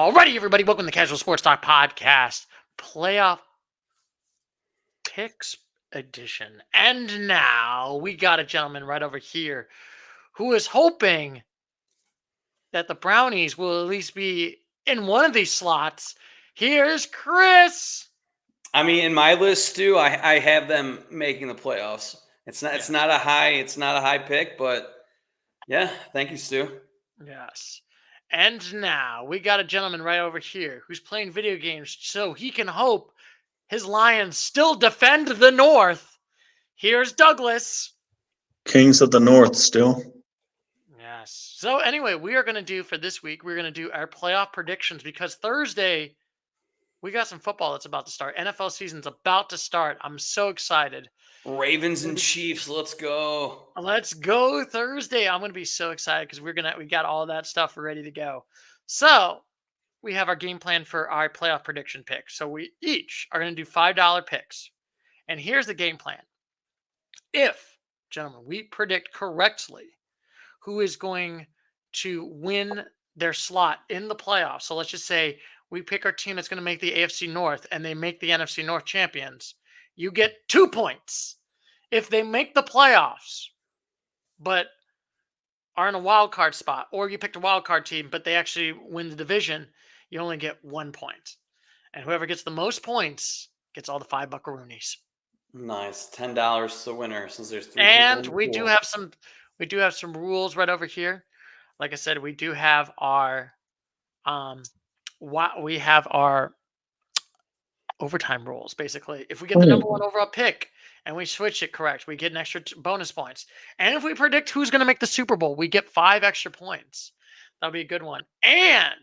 Alrighty, everybody, welcome to the Casual Sports Talk Podcast, Playoff Picks Edition. And now we got a gentleman right over here who is hoping that the Brownies will at least be in one of these slots. Here's Chris. I mean, in my list, Stu, I have them making the playoffs. It's not a high pick, but yeah, thank you, Stu. Yes. And now we got a gentleman right over here who's playing video games so he can hope his Lions still defend the North. Here's Douglas. Kings of the North still. Yes. So anyway, we are going to do for this week, we're going to do our playoff predictions because Thursday we got some football that's about to start. NFL season's about to start. I'm so excited. Ravens and Chiefs, let's go. Let's go Thursday. I'm going to be so excited because we got all that stuff ready to go. So we have our game plan for our playoff prediction picks. So we each are going to do $5 picks. And here's the game plan. If, gentlemen, we predict correctly who is going to win their slot in the playoffs. So let's just say we pick our team that's going to make the AFC North and they make the NFC North champions. You get 2 points. If they make the playoffs, but are in a wild card spot, or you picked a wild card team, but they actually win the division, you only get 1 point. And whoever gets the most points gets all the $5 buckaroonies. Nice. $10 to the winner since there's 3 And people. we do have some rules right over here. Like I said, we do have our overtime rules, basically. If we get the number one overall pick and we switch it correct, we get an extra bonus points. And if we predict who's going to make the Super Bowl, we get 5 extra points. That'll be a good one. And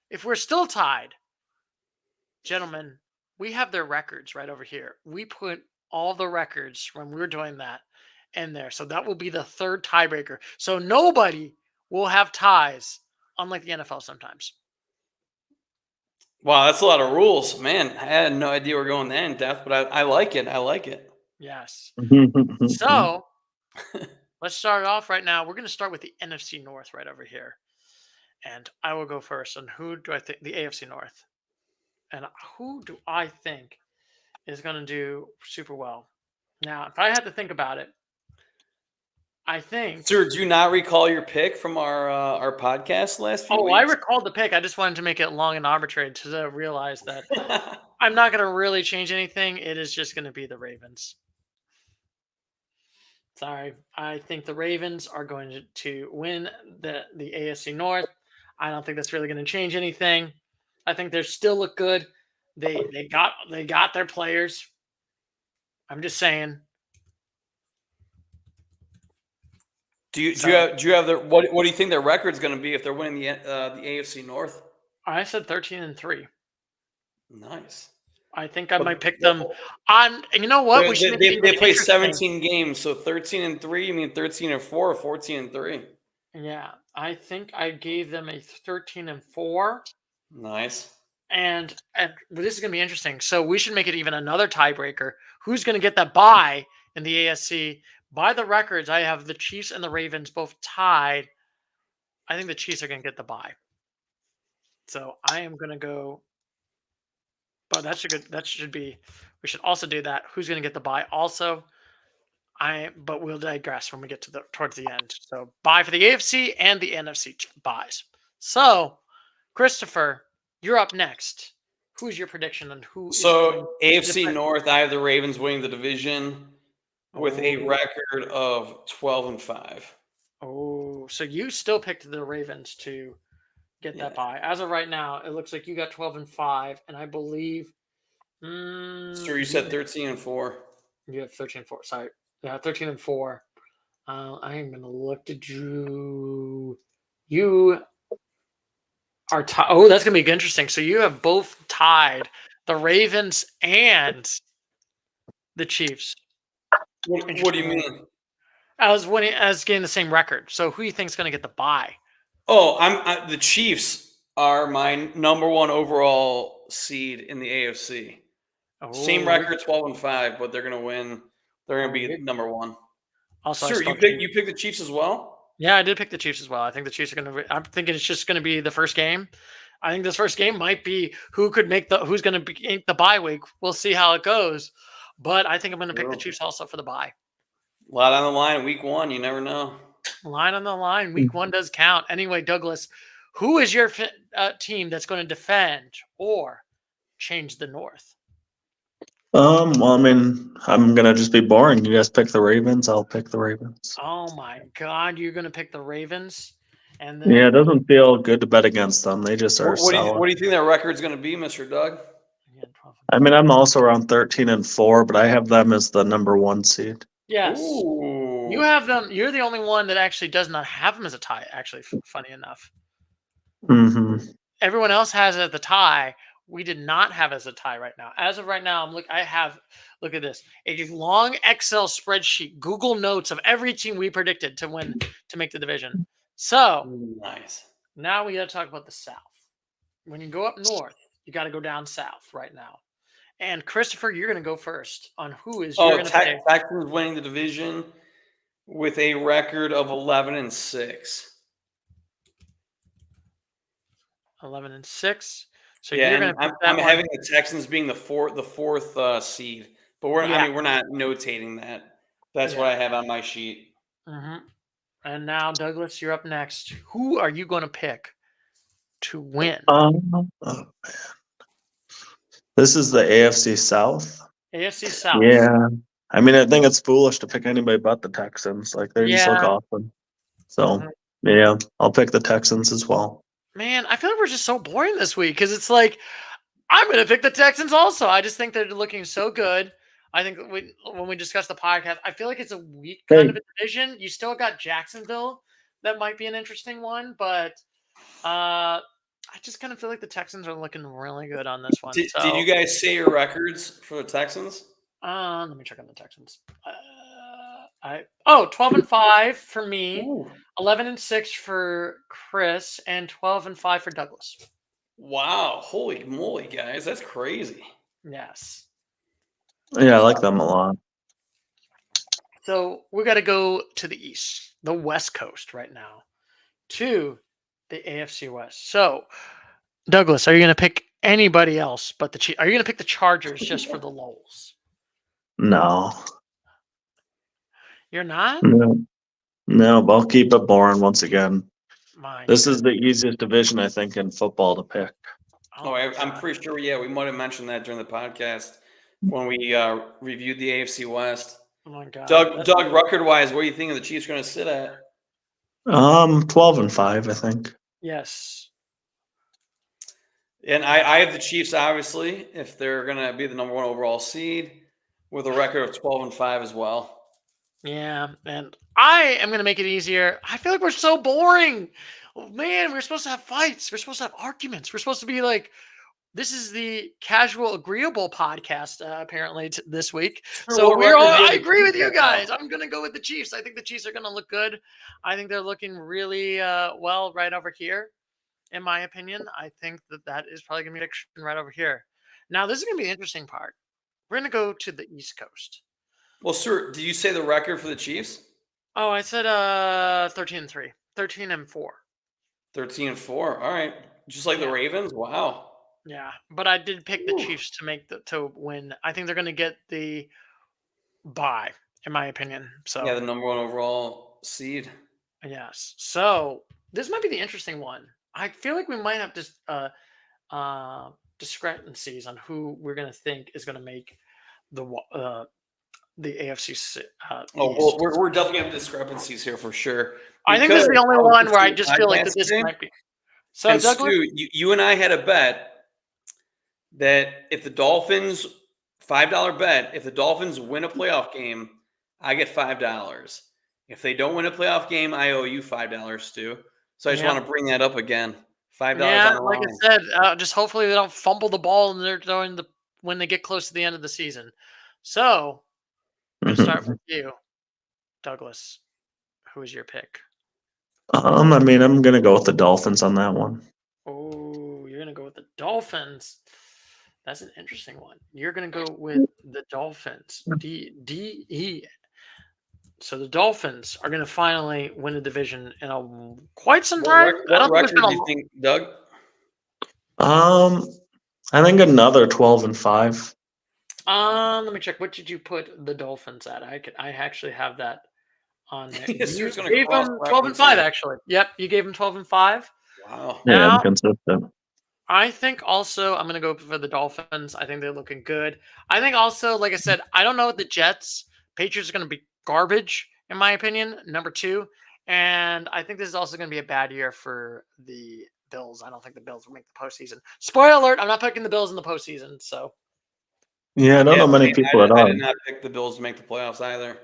if we're still tied, gentlemen, we have their records right over here. We put all the records when we were doing that in there. So that will be the third tiebreaker. So nobody will have ties, unlike the NFL sometimes. Wow, that's a lot of rules. Man, I had no idea we're going that in depth, but I like it. I like it. Yes. So let's start off right now. We're going to start with the NFC North right over here. And I will go first. And who do I think? The AFC North. And who do I think is going to do super well? Now, if I had to think about it, I think. Sir, do you not recall your pick from our podcast last few weeks? I recalled the pick. I just wanted to make it long and arbitrary to realize that I'm not going to really change anything. It is just going to be the Ravens. Sorry. I think the Ravens are going to win the AFC North. I don't think that's really going to change anything. I think they still look good. They got their players. I'm just saying. Do you have their what do you think their record's going to be if they're winning the AFC North? I said 13-3. Nice. I think I might pick them on. And you know what? They play 17 games, so 13-3. You mean 13-4 or 14-3? Yeah, I think I gave them a 13-4. Nice. And this is going to be interesting. So we should make it even another tiebreaker. Who's going to get that bye in the ASC? By the records, I have the Chiefs and the Ravens both tied. I think the Chiefs are going to get the bye. So I am going to go. But that should be. We should also do that. Who's going to get the bye? Also, but we'll digress when we get towards the end. So bye for the AFC and the NFC buys. So, Christopher, you're up next. Who's your prediction on who? So AFC North, I have the Ravens winning the division with a record of 12-5. Oh, so you still picked the Ravens to get that bye. As of right now, it looks like you got 12-5, and I believe. Sure, you said 13-4. You have 13-4. Sorry, yeah, 13-4. I am gonna look to Drew. You are tied. Oh, that's gonna be interesting. So you have both tied the Ravens and the Chiefs. What do you mean? I was getting the same record. So who do you think is going to get the bye? Oh, the Chiefs are my number one overall seed in the AFC. Oh, same record, 12-5, but they're going to win. They're going to be number one. Also, sure, you picked the Chiefs as well? Yeah, I did pick the Chiefs as well. I think the Chiefs are going to. I'm thinking it's just going to be the first game. I think this first game might be who's going to make the bye week. We'll see how it goes. But I think I'm going to pick the Chiefs also for the bye. A lot on the line, week 1. You never know. Line on the line. Week 1 does count. Anyway, Douglas, who is your team that's going to defend or change the North? Well, I mean, I'm gonna just be boring. You guys pick the Ravens. I'll pick the Ravens. Oh my God, you're going to pick the Ravens, and then Yeah, it doesn't feel good to bet against them. They just are What do solid. you think their record's going to be, Mr. Doug? I mean, I'm also around 13-4, but I have them as the number 1 seed. Yes, Ooh. you have them. You're the only one that actually does not have them as a tie. Actually, funny enough, Mm-hmm. everyone else has it at the tie. We did not have as a tie right now. As of right now, look at this, a long Excel spreadsheet, Google Notes of every team we predicted to win to make the division. So Nice. now we got to talk about the South. When you go up north, you got to go down south right now. And Christopher, you're going to go first on who is you're going to pick. Texans winning the division with a record of 11-6. 11-6. So Yeah, you're going to pick that I'm one. having the Texans being the fourth seed, but we're not notating that. That's what I have on my sheet. Mm-hmm. And now, Douglas, you're up next. Who are you going to pick to win? Oh, man. This is the AFC South. AFC South. Yeah. I mean, I think it's foolish to pick anybody but the Texans. Like, they just look awesome. So, yeah, I'll pick the Texans as well. Man, I feel like we're just so boring this week because it's like I'm going to pick the Texans also. I just think they're looking so good. I think when we discuss the podcast, I feel like it's a weak kind of a division. You still got Jacksonville. That might be an interesting one, but I just kind of feel like the Texans are looking really good on this one. Did you guys say your records for the Texans? Let me check on the Texans. 12-5 for me, 11-6 for Chris, and 12-5 for Douglas. Wow! Holy moly, guys, that's crazy. Yes. Yeah, I like them a lot. So we got to go to the East, the West Coast right now, to the AFC West. So, Douglas, are you going to pick anybody else but the Chiefs? Are you going to pick the Chargers just for the lulz? No. You're not? No, but I'll keep it boring once again. This is the goodness. easiest division, I think, in football to pick. I'm pretty sure, we might have mentioned that during the podcast when we reviewed the AFC West. Oh my God. Doug, record-wise, what do you think the Chiefs are going to sit at? 12-5, I think. Yes. And I have the Chiefs, obviously, if they're going to be the number 1 overall seed, with a record of 12-5 as well. Yeah, and I am going to make it easier. I feel like we're so boring. Man, we're supposed to have fights. We're supposed to have arguments. We're supposed to be like, this is the casual, agreeable podcast, apparently, this week. So I agree with you guys. I'm going to go with the Chiefs. I think the Chiefs are going to look good. I think they're looking really well right over here, in my opinion. I think that is probably going to be a prediction right over here. Now, this is going to be the interesting part. We're going to go to the East Coast. Well, sir, did you say the record for the Chiefs? Oh, I said 13-3. 13-4. 13-4. All right. Just like the Ravens? Wow. Yeah, but I did pick the Chiefs to win. I think they're going to get the bye, in my opinion. So yeah, the number 1 overall seed. Yes. So this might be the interesting one. I feel like we might have just discrepancies on who we're going to think is going to make the AFC. East. Well, we're definitely having discrepancies here for sure. I think this is the only one where I just feel like that this might be. So, and Douglas, Stu, you and I had a bet that if the Dolphins, $5 bet, if the Dolphins win a playoff game, I get $5. If they don't win a playoff game, I owe you $5, Stu. So I just want to bring that up again. $5 on the line. Like I said, just hopefully they don't fumble the ball and they're throwing when they get close to the end of the season. So I'm going to start with you, Douglas. Who is your pick? I mean, I'm going to go with the Dolphins on that one. Oh, you're going to go with the Dolphins. That's an interesting one. You're going to go with the Dolphins. D-E. So the Dolphins are going to finally win a division in quite some time. What record do you think, Doug? I think another 12-5. Let me check. What did you put the Dolphins at? I actually have that on there. Yes, You who's going to gave them 12-5, actually. Yep, you gave them 12-5. Wow. Yeah, I'm Now, consistent. I think also I'm gonna go for the Dolphins. I think they're looking good. I think also, like I said, I don't know what the Jets. Patriots are gonna be garbage, in my opinion, number 2. And I think this is also gonna be a bad year for the Bills. I don't think the Bills will make the postseason. Spoiler alert, I'm not picking the Bills in the postseason. So Yeah, I don't Yeah, know many people at I all. did not pick the Bills to make the playoffs either.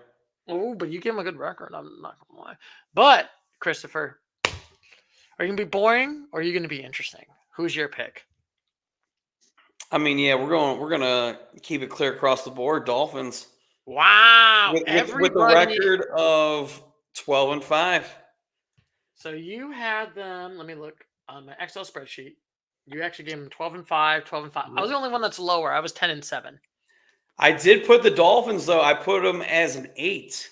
oh, but you give them a good record. I'm not gonna lie. But Christopher, are you gonna be boring or are you gonna be interesting? Who's your pick? I mean, yeah, we're gonna keep it clear across the board. Dolphins Wow, with the everybody. record of 12-5. So you had them. Let me look on my Excel spreadsheet. You actually gave them 12-5, 12-5. I was the only one that's lower. I was 10-7. I did put the Dolphins though. I put them as an 8,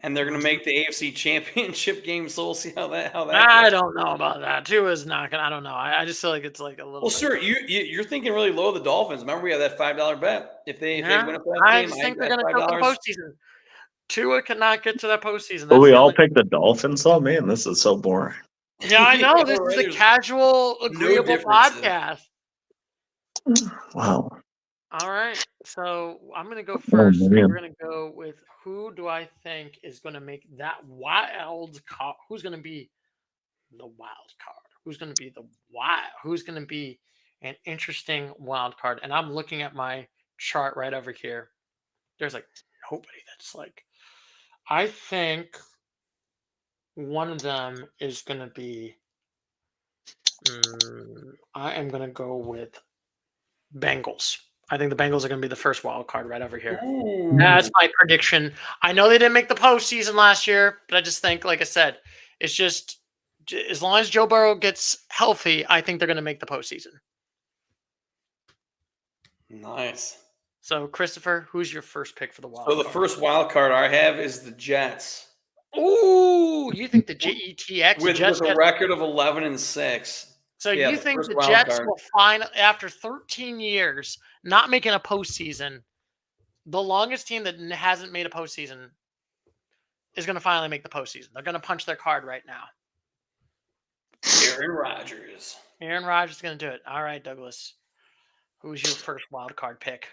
and they're gonna Mhm. make the AFC Championship game. So we'll see how that I goes. don't know about that. 2 is not gonna. I don't know. I just feel like it's like a little Well, bit. sir, you're thinking really low of the Dolphins. Remember, we had that $5 bet. If they Yeah, win a playoff I game, just I think they're bet gonna choke in the $5. postseason. Tua cannot get to that postseason. But That's we the all only. picked the Dolphins. Oh man, this is so boring. Yeah, I Yeah, know. This is right, a there's casual, no agreeable differences. podcast. Wow. All right. So I'm going to go Oh first. We're man. going to go with who do I think is going to make that wild card? Who's going to be the wild card? Who's going to be the wild? Who's going to be an interesting wild card? And I'm looking at my chart right over here. There's like nobody that's like, I think one of them is going to be, I am going to go with Bengals. I think the Bengals are going to be the first wild card right over here. That's Ooh, my prediction. I know they didn't make the postseason last year, but I just think, like I said, it's just as long as Joe Burrow gets healthy, I think they're going to make the postseason. nice. So, Christopher, who's your first pick for the So wild the card? first wild card I have is the Jets Ooh, you think the w- Jetx with Jets a get? record of 11-6. So Yeah, you the think first the wild Jets card. will find after 13 years not making a postseason, the longest team that hasn't made a postseason is going to finally make the postseason. They're going to punch their card right now. Aaron Rodgers. Aaron Rodgers is going to do it. All right, Douglas. Who's your first wild card pick?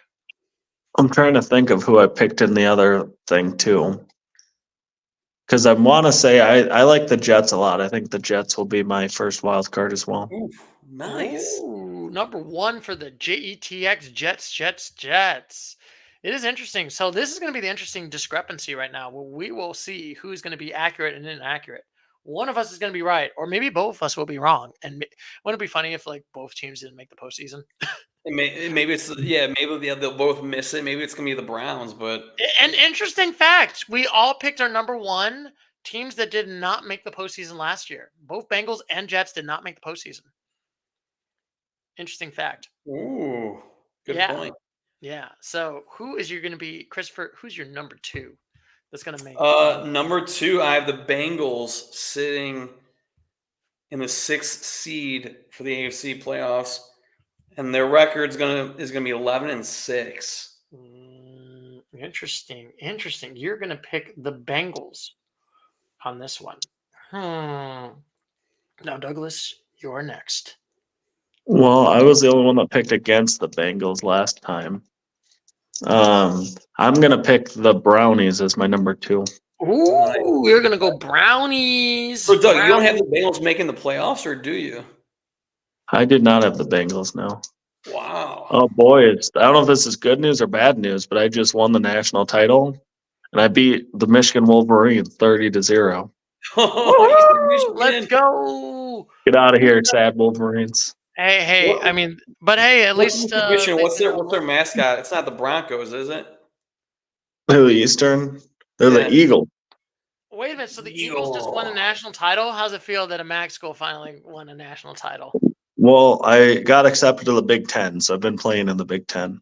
I'm trying to think of who I picked in the other thing too. Because I want to say I like the Jets a lot. I think the Jets will be my first wild card as well. Ooh, nice. Ooh, number 1 for the Jetx Jets. It is interesting. So this is going to be the interesting discrepancy right now. We will see who's going to be accurate and inaccurate. One of us is going to be right, or maybe both of us will be wrong. And wouldn't it be funny if like both teams didn't make the postseason? Maybe it's maybe they'll both miss it. Maybe it's gonna be the Browns, but An interesting fact: we all picked our number 1 teams that did not make the postseason last year. Both Bengals and Jets did not make the postseason. Interesting fact. ooh, good Yeah. point. Yeah. So who is you going to be, Christopher? Who's your number 2 that's going to make? Number 2, I have the Bengals sitting in the 6th seed for the AFC playoffs, and their record is gonna be 11-6. Interesting. Interesting. You're going to pick the Bengals on this one. Hmm. Now, Douglas, you're next. Well, I was the only one that picked against the Bengals last time. I'm gonna pick the Brownies as my number 2. Nice. Ooh, we're going to go Brownies. So, Doug, you don't have Brownies. the Bengals making the playoffs, or do you? I did not have the Bengals now. Wow. Oh boy, I don't know if this is good news or bad news, but I just won the national title and I beat the Michigan Wolverines 30-0. Eastern Woohoo! Let's Michigan. go. Get out of here, sad Wolverines. Hey, I What, mean, but hey, at what's least Eastern Michigan? they did a What's their mascot? It's not the Broncos, is it? They're the Eastern. They're the Yeah, Eagle. Wait a minute. So the Eagles just won a Eagle. national title. How's it feel that a MAC school finally won a national title? Well, I got accepted to the Big Ten, so I've been playing in the Big Ten.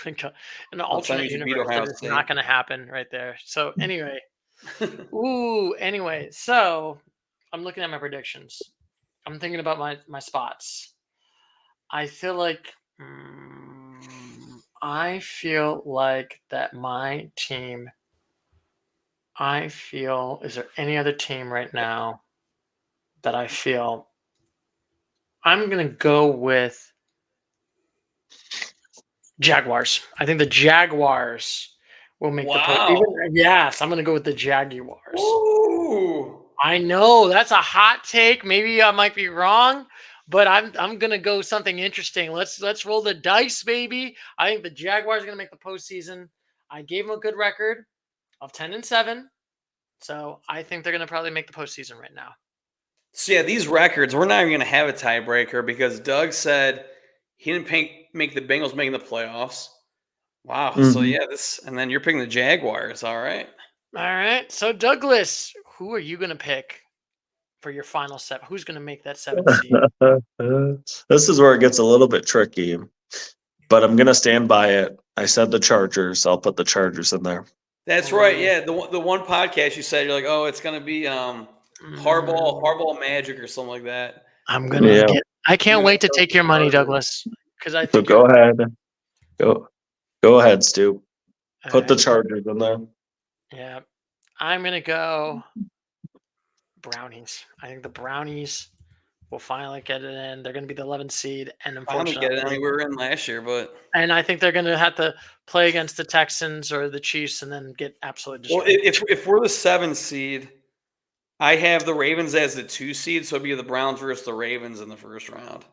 In an Well, that alternate means you beat universe, Ohio that is not State. going to happen right there. So anyway, so I'm looking at my predictions. I'm thinking about my spots. I feel like that my team. Is there any other team right now that I feel? I'm gonna go with Jaguars. I think the Jaguars will make the post. Wow. Yes, I'm gonna go with the Jaguars. Ooh. I know that's a hot take. Maybe I might be wrong, but I'm gonna go something interesting. Let's roll the dice, baby. I think the Jaguars are gonna make the postseason. I gave them a good record of 10-7, so I think they're gonna probably make the postseason right now. So yeah, these records, we're not even gonna have a tiebreaker because Doug said he didn't make the Bengals making the playoffs. Wow. So Mhm. yeah, and then you're picking the Jaguars. All right. All right. So Douglas, who are you gonna pick for your final set? Who's gonna make that 7th seed? This is where it gets a little bit tricky, but I'm gonna stand by it. I said the Chargers. I'll put the Chargers in there. That's right. Oh, Yeah, the one podcast you said you're like, oh, it's gonna be mm, Hardball Magic or something like that. I'm gonna Yeah. get. I You're can't gonna wait to go with take the your money, Chargers. Douglas, because I So think you're. go ahead. Go ahead, Stu. All Put the right. Chargers in there. Yeah, I'm gonna go Brownies. I think the Brownies will finally get it in. They're gonna be the 11th seed, and Finally get it. I unfortunately, mean, we were in last year, but and I think they're gonna have to play against the Texans or the Chiefs, and then get absolutely well, destroyed. if we're the 7th seed, I have the Ravens as the 2 seed, so it'd be the Browns versus the Ravens in the first round.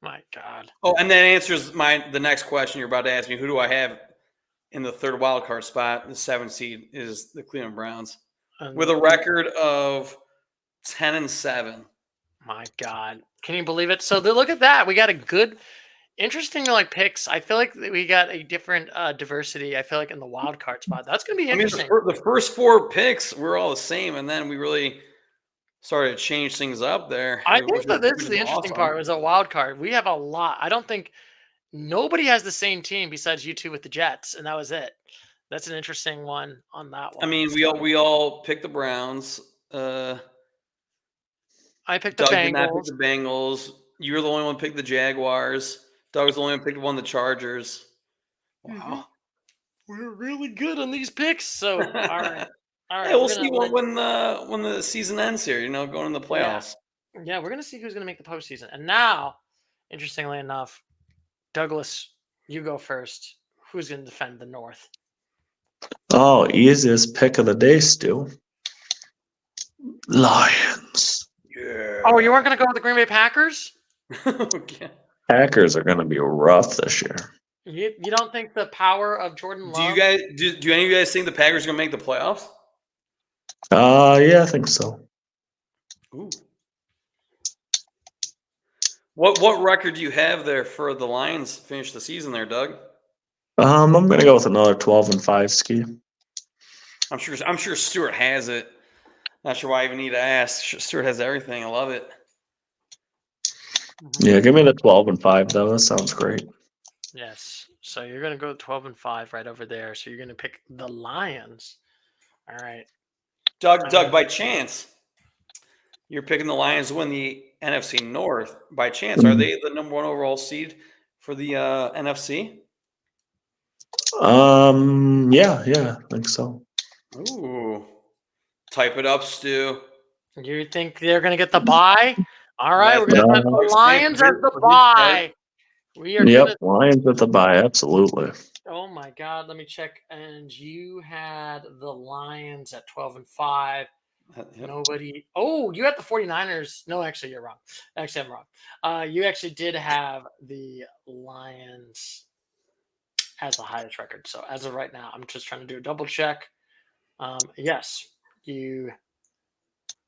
My God. Oh, and that answers the next question you're about to ask me. Who do I have in the third wild card spot? The 7th seed is the Cleveland Browns with a record of 10-7. My God. Can you believe it? So look at that. We got a good, interesting picks. I feel like we got a different diversity. I feel like in the wild card spot. That's gonna be I mean, interesting. the first 4 picks were all the same, and then we really started to change things up there, I which think that this is is the interesting awesome. part. Was a wild card. We have a lot. I don't think nobody has the same team besides you two with the Jets, and that was it. That's an interesting one on that I one. mean, So we all picked the Browns. I picked the Doug did not pick Bengals. the Bengals. You were the only one who picked the Jaguars. Doug was the only one who picked one of the Chargers. Mhm. Wow. We're really good on these picks. So all right, all Hey, right. we'll We're see gonna let. when the season ends here. Going to the Yeah, playoffs. yeah. We're gonna see who's gonna make the postseason. And now, interestingly enough, Douglas, you go first. Who's gonna defend the North? Oh, easiest pick of the day, Stu. Lions. Oh, you Yeah. weren't gonna go with the Green Bay Packers? Okay. Packers are going to be rough this year. You don't think the power of Jordan Do you Love? guys do any of you guys think the Packers are gonna make the playoffs? Yeah, I think so. Ooh. What record do you have there for the Lions finish the season there, Doug? I'm going to go with another 12-5 ski. I'm sure Stuart has it. Not sure why I even need to ask. Stuart has everything. I love it. Yeah, give me the 12-5 though. That sounds great. Yes. So you're gonna go 12-5 right over there. So you're gonna pick the Lions. All right. Doug, by chance, you're picking the Lions to win the NFC North. By chance, are they the number 1 overall seed for the NFC? Yeah, I think so. Ooh. Type it up, Stu. You think they're gonna get the bye? All right, we're That's gonna put Uh, the Lions as the for his part. bye. We are Yep, gonna. Lions at the bye, absolutely. Oh my God, let me check. And you had the Lions at 12-5. Yep. Nobody. Oh, you had the 49ers. No, actually, you're wrong. Actually, I'm wrong. You actually did have the Lions as the highest record. So as of right now, I'm just trying to do a double check. Yes, you.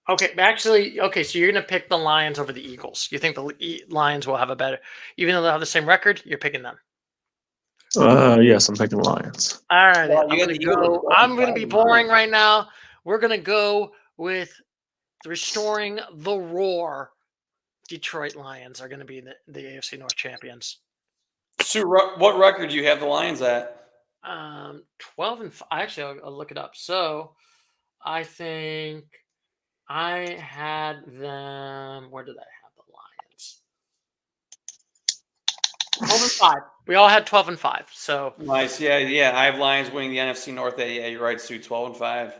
Okay, actually, okay. So you're gonna pick the Lions over the Eagles. You think the Lions will have a better, even though they have the same record. You're picking them. Yes, I'm picking Lions. All right, then. Wow, you got the Eagles at I'm gonna 12-5. be Wow. boring right now. We're gonna go with restoring the roar. Detroit Lions are going to be the AFC North champions. Stu, what record do you have the Lions at? 12-5. Actually, I'll look it up. So I think I had them. Where did I have the Lions? 5. We all had 12 and 5. So Nice. Yeah. I have Lions winning the NFC North. Yeah, you're right, Stu. 12-5.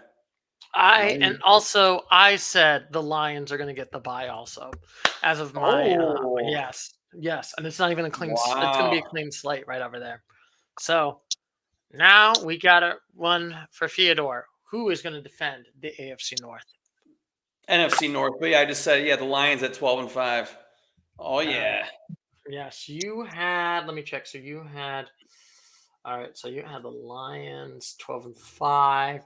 I said the Lions are going to get the bye also, as of my Oh, yes, and it's not even a clean. It's going to be a wow. clean slate right over there. So now we got one for Fyodor. Who is going to defend the AFC North? NFC North. But yeah, I just said, the Lions at 12-5. Oh, yeah. Yes, you had. Let me check. So you had. All right. So you had the Lions 12-5.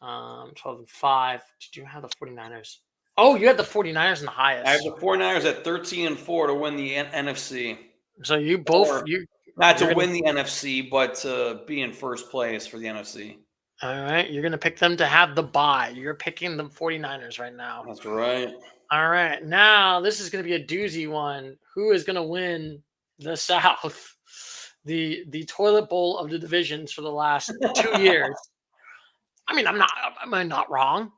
12-5. Did you have the 49ers? Oh, you had the 49ers in the I have highest. the 49ers at 13-4 to win the NFC. So you both Or you not to you're gonna win the NFC, but to be in first place for the NFC. all right. You're gonna pick them to have the bye. You're picking the 49ers right now. That's right. All right. Now this is gonna be a doozy one. Who is gonna win the South? The toilet bowl of the divisions for the last 2 years. I mean, am I not wrong?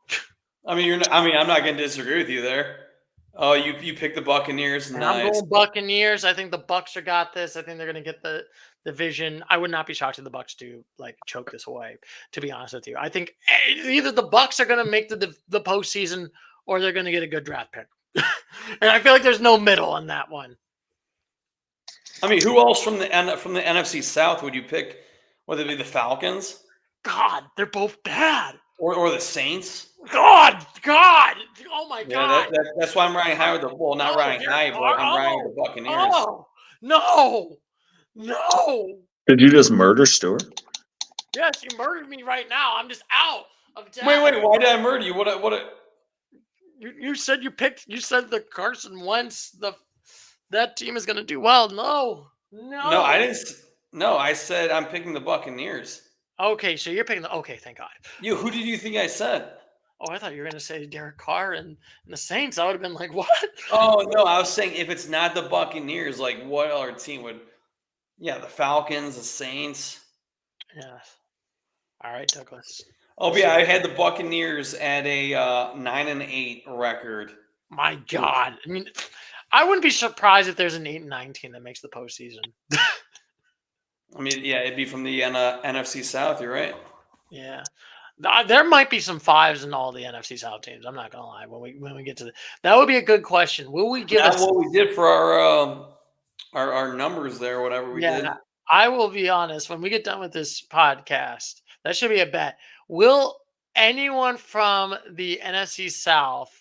I mean, I'm not going to disagree with you there. Oh, you picked the Buccaneers. And I'm Nice. going Buccaneers. I think the Bucks are got this. I think they're going to get the division. I would not be shocked if the Bucks do choke this away. To be honest with you, I think either the Bucks are going to make the postseason or they're going to get a good draft pick. And I feel like there's no middle on that one. I mean, who else from the NFC South would you pick? Whether it be the Falcons? God, they're both bad. Or the Saints? God. Oh my God. That's why I'm riding high with the not riding high, but I'm riding with the Buccaneers. Oh no. Did you just murder Stewart? Yes, you murdered me right now. I'm just out of depth. Wait, why did I murder you? You said you said the Carson Wentz, that team is gonna do well. No. No, I didn't. No, I said I'm picking the Buccaneers. Okay, so you're picking okay, thank God. Who did you think I said? Oh, I thought you were gonna say Derek Carr and the Saints. I would have been like, what? Oh no, I was saying if it's not the Buccaneers, like what other team would? Yeah, the Falcons, the Saints. Yes. All right, Douglas. Oh yeah, I had the Buccaneers at a 9-8 record. My God, I mean, I wouldn't be surprised if there's an 8-9 team that makes the postseason. I mean, yeah, it'd be from the NFC South. You're right. Yeah, there might be some 5s in all the NFC South teams. I'm not gonna lie. When we get to that would be a good question. Will we give what we did for our numbers there, whatever we did? I will be honest. When we get done with this podcast, that should be a bet. Will anyone from the NFC South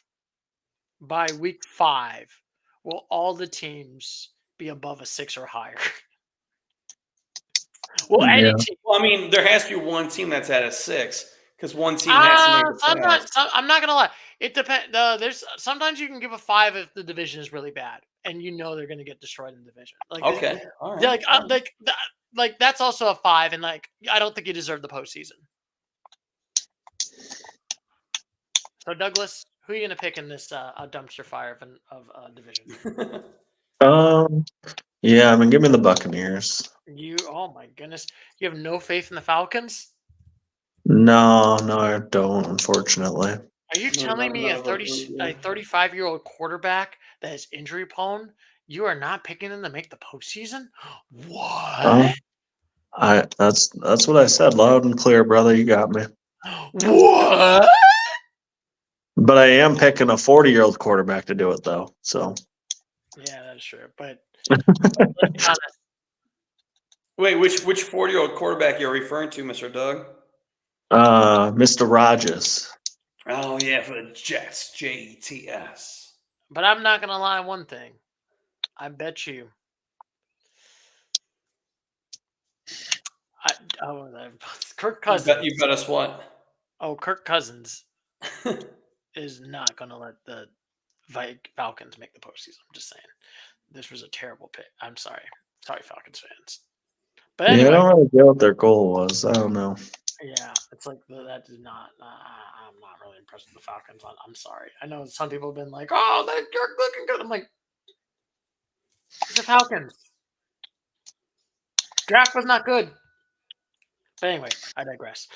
by week 5? Will all the teams be above a 6 or higher? Well, any team. Well, I mean, there has to be one team that's at a 6 because one team has to make the playoffs. I'm not gonna lie. It depends. There's sometimes you can give a 5 if the division is really bad and you know they're gonna get destroyed in the division. Okay, all right. Like that's also a 5, and I don't think you deserve the postseason. So Douglas, who are you gonna pick in this dumpster fire of division? Yeah, I mean, give me the Buccaneers. Oh my goodness, you have no faith in the Falcons? No, I don't, unfortunately. Are you telling me a 35-year-old quarterback that is injury prone, you are not picking them to make the postseason? What? That's what I said, loud and clear, brother. You got me. What? But I am picking a 40-year-old quarterback to do it, though. So. Yeah, that's true. But let's be honest. Wait, which 40-year-old quarterback you're referring to, Mr. Doug? Mr. Rogers. Oh yeah, for the Jets, JETS. But I'm not gonna lie. One thing, I bet you. Kirk Cousins. You bet us what? Oh, Kirk Cousins is not gonna let the Falcons make the postseason. I'm just saying, this was a terrible pick. I'm sorry, Falcons fans. But anyway, I don't really get what their goal was. I don't know. Yeah, it's like that is not. I'm not really impressed with the Falcons. I'm sorry. I know some people have been like, "Oh, they're looking good." I'm like, it's the Falcons. Draft was not good. But anyway, I digress.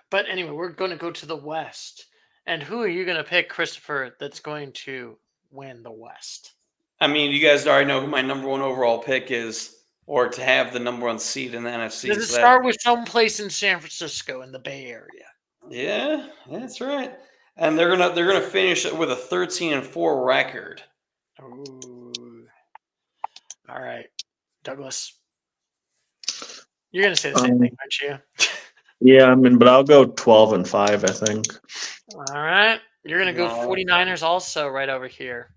But anyway, we're going to go to the West. And who are you going to pick, Christopher, that's going to win the West? I mean, you guys already know who my number 1 overall pick is. or to have the number 1 seed in the NFC. Does it So start with someplace in San Francisco in the Bay Area? yeah, that's right. And they're gonna finish it with a 13-4 record. Ooh. All right, Douglas. You're gonna say the same thing, aren't you? Yeah, I mean, but I'll go 12-5, I think. All right. You're going to go No. 49ers also right over here.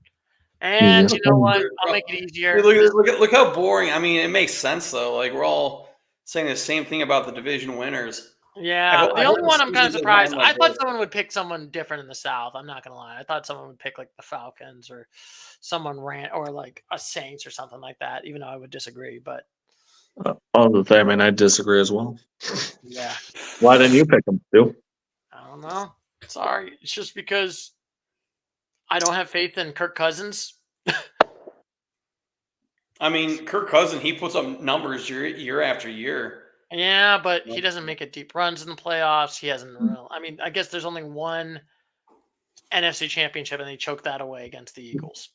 And you know what? I'll make it easier. Look how boring. I mean, it makes sense though. Like we're all saying the same thing about the division winners. Yeah, the only one I'm kind of season surprised. doesn't end I like thought this. someone would pick someone different in the South. I'm not gonna lie. I thought someone would pick like the Falcons or someone or like a Saints or something like that. Even though I would disagree, but All the same, I mean, I disagree as well. yeah, Why didn't you pick them, Stu? I don't know. Sorry, it's just because I don't have faith in Kirk Cousins. I mean, Kirk Cousins, he puts up numbers year after year. Yeah, but he doesn't make it deep runs in the playoffs. He hasn't real. I mean, I guess there's only one NFC Championship, and they choked that away against the Eagles.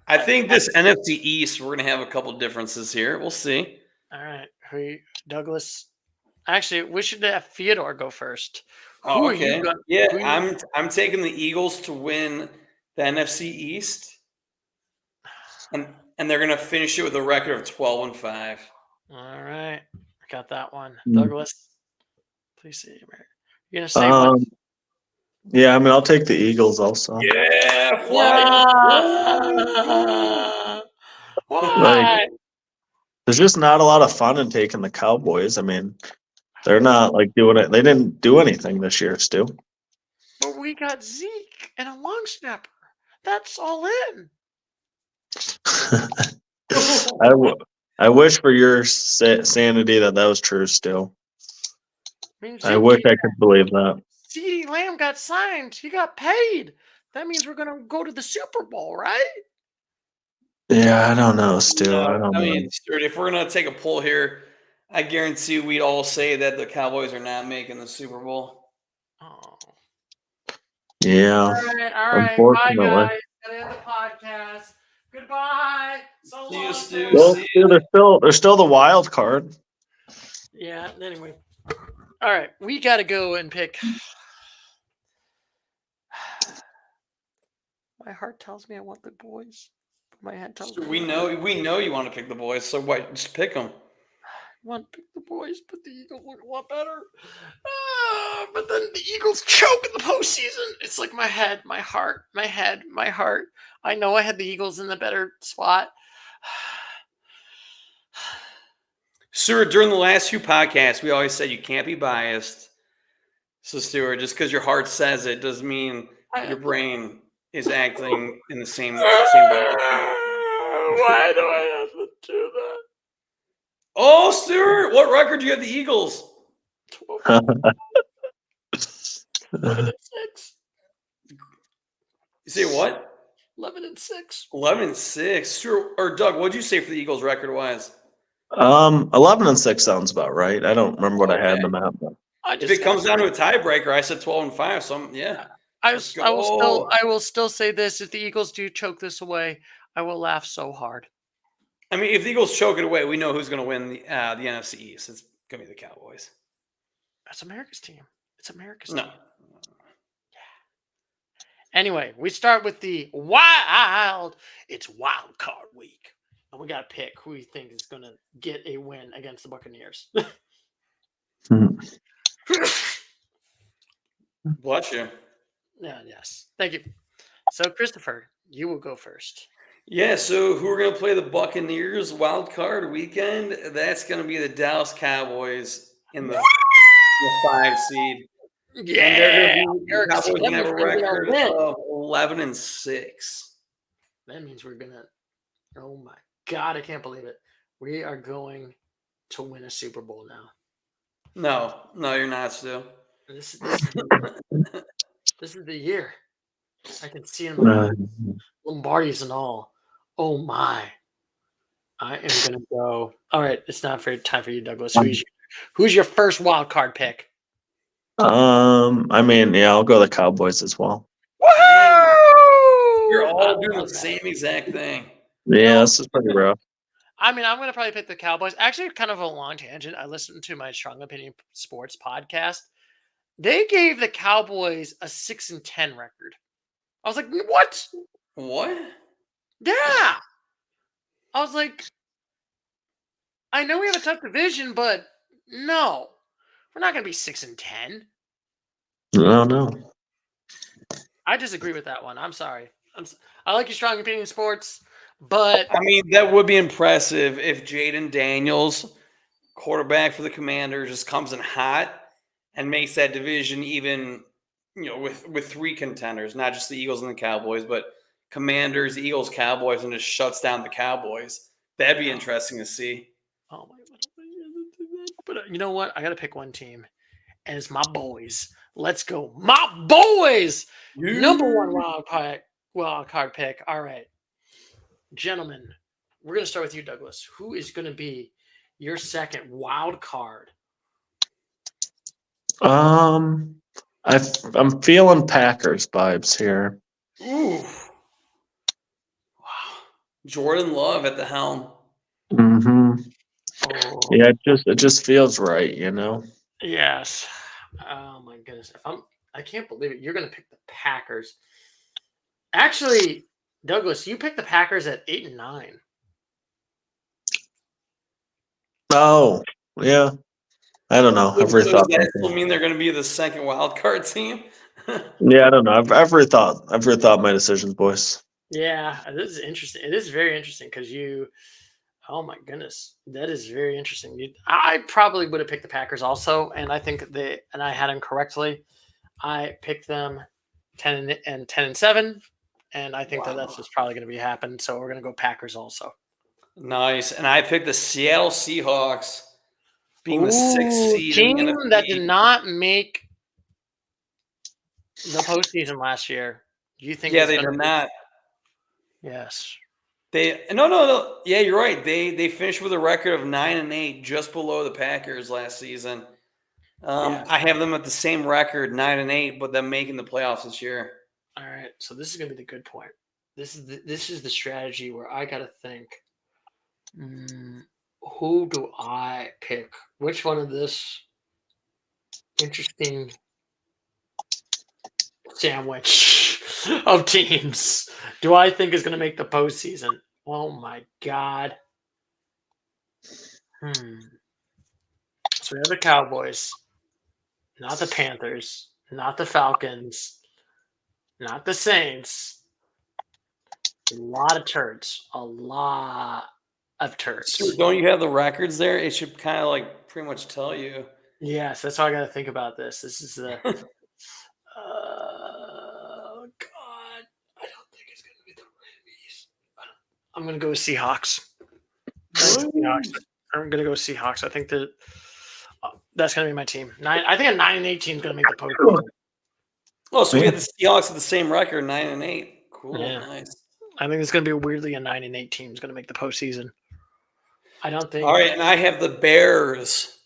I think this NFC East, we're gonna have a couple differences here. We'll see. All right, Douglas. Actually, we should have Theodore go first. Oh, Who are okay. you going? Yeah, I'm taking the Eagles to win the NFC East, and they're gonna finish it with a record of 12-5. All right, I got that one. Hmm. Douglas, please say You're gonna say what? Yeah, I mean, I'll take the Eagles also. Yeah, Why? There's just not a lot of fun in taking the Cowboys. I mean, they're not like doing it. They didn't do anything this year, Stu. But we got Zeke and a long snapper. That's all in. I wish for your sanity that was true, Stu. I Zeke wish I could believe that. CeeDee Lamb got signed. He got paid. That means we're going to go to the Super Bowl, right? Yeah, I don't know, Stu. I don't know. mean, Stuart, if we're gonna take a poll here, I guarantee we'd all say that the Cowboys are not making the Super Bowl. Oh. Yeah. All right. Bye, Unfortunately. guys. Gotta end the podcast. Goodbye. So See you, long. Stu. Well, See Stu, there's still the wild card. Yeah. Anyway. All right. We got to go and pick. My heart tells me I want the boys. But my head tells me we know you want to pick the boys, so what? Just pick them. I want to pick the boys, but the Eagles look a lot better. But then the Eagles choke in the postseason. It's like my head, my heart, my head, my heart. I know I had the Eagles in the better spot. Sir, during the last few podcasts, we always said you can't be biased. So, Stuart, just because your heart says it doesn't mean your brain is acting in the same direction. Why do I have to do that? Oh, Stuart, what record do you have the Eagles? 11-6. You say what? 11-6. 11-6. Stuart or Doug, what'd you say for the Eagles record wise? 11-6 sounds about right. I don't remember what I had in the map. But. If it comes down to a tiebreaker, I said 12-5. So yeah. I will still say this: if the Eagles do choke this away, I will laugh so hard. I mean, if the Eagles choke it away, we know who's going to win the NFC East. It's going to be the Cowboys. That's America's team. It's America's No. team. Yeah. Anyway, we start with the wild. It's wild card week, and we got to pick who we think is going to get a win against the Buccaneers. Bless you. Yeah, yes. Thank you. So, Christopher, you will go first. Yeah, so who are going to play the Buccaneers wild card weekend? That's going to be the Dallas Cowboys in the 5 seed. Yeah, and they're the Cowboys going to have a record of 11-6. That means we're going to. Oh my God, I can't believe it. We are going to win a Super Bowl now. No, you're not, Stu. This is the year. I can see it in my eyes. Lombardi's and all. Oh my. I am gonna go. All right, it's not time for you, Douglas. Who's your first wild card pick? I mean, yeah, I'll go the Cowboys as well. Woohoo! You're all doing the same exact thing. Yeah, this is pretty rough. I mean, I'm going to probably pick the Cowboys. Actually, kind of a long tangent. I listened to my Strong Opinion Sports podcast. They gave the Cowboys a 6-10 record. I was like, what? What? Yeah. I was like, I know we have a tough division, but no, we're not going to be 6-10. No, no. I disagree with that one. I'm sorry. I like your Strong Opinion Sports, but I mean, that would be impressive if Jaden Daniels, quarterback for the Commanders, just comes in hot and makes that division even, with three contenders, not just the Eagles and the Cowboys, but Commanders, Eagles, Cowboys, and just shuts down the Cowboys. That'd be interesting to see. oh my god! But you know what? I got to pick one team, and it's my boys. Let's go, my boys! Number one wild card pick. All right, gentlemen, we're gonna start with you, Douglas. Who is gonna be your second wild card? I'm feeling Packers vibes here. Ooh. Wow. Jordan Love at the helm. Mm-hmm. Oh, Yeah, it just feels right, yes. Oh my goodness. I can't believe it. You're gonna pick the Packers. Actually, Douglas, you picked the Packers at 8 and 9. Oh, yeah. I don't know. I've So does rethought that that. still mean they're going to be the second wild card team? Yeah, I don't know. I've rethought my decisions, boys. Yeah, this is interesting. It is very interesting because oh my goodness, that is very interesting. I probably would have picked the Packers also, and I think I had them correctly. I picked them 10 and 7, and I think that's just probably going to be happening. So we're going to go Packers also. Nice. And I picked the Seattle Seahawks being the sixth seed in the team NFC. that did not make the postseason last year. Do you think? Yeah, they did not. Yes. No. Yeah, you're right. They finished with a record of 9-8, just below the Packers last season. I have them at the same record, 9-8, but them making the playoffs this year. All right, so this is gonna be the good point. This is the strategy where I gotta think. Who do I pick? Which one of this interesting sandwich of teams do I think is gonna make the postseason? Oh my god. So we have the Cowboys, not the Panthers, not the Falcons, not the Saints. A lot of turds. A lot of turds. So don't you have the records there? It should kind of like pretty much tell you. Yes, that's how I got to think about this. This is the. God, I don't think it's going to be the Ravens. I'm going to go with Seahawks. I'm going to go with Seahawks. I think that's going to be my team. I think a 9-8 team is going to make the postseason. Oh, so we have the Seahawks at the same record, 9-8. Cool, Yeah. nice. I think it's going to be weirdly a 9-8 team is going to make the postseason. I don't think. All right, and I have the Bears.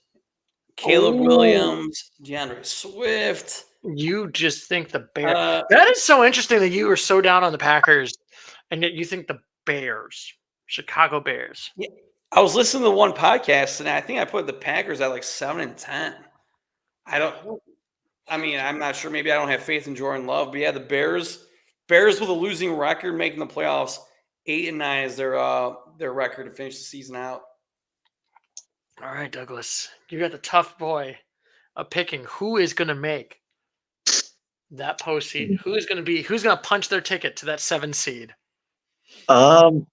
Caleb Williams, DeAndre Swift. You just think the Bears. That is so interesting that you were so down on the Packers, and yet you think the Bears, Chicago Bears. Yeah, I was listening to one podcast, and I think I put the Packers at like 7-10. I'm not sure. Maybe I don't have faith in Jordan Love, but yeah, the Bears with a losing record making the playoffs. 8-9 is their record to finish the season out. All right, Douglas, you got the tough boy of picking who is going to make that postseason. Who's going to punch their ticket to that 7 seed?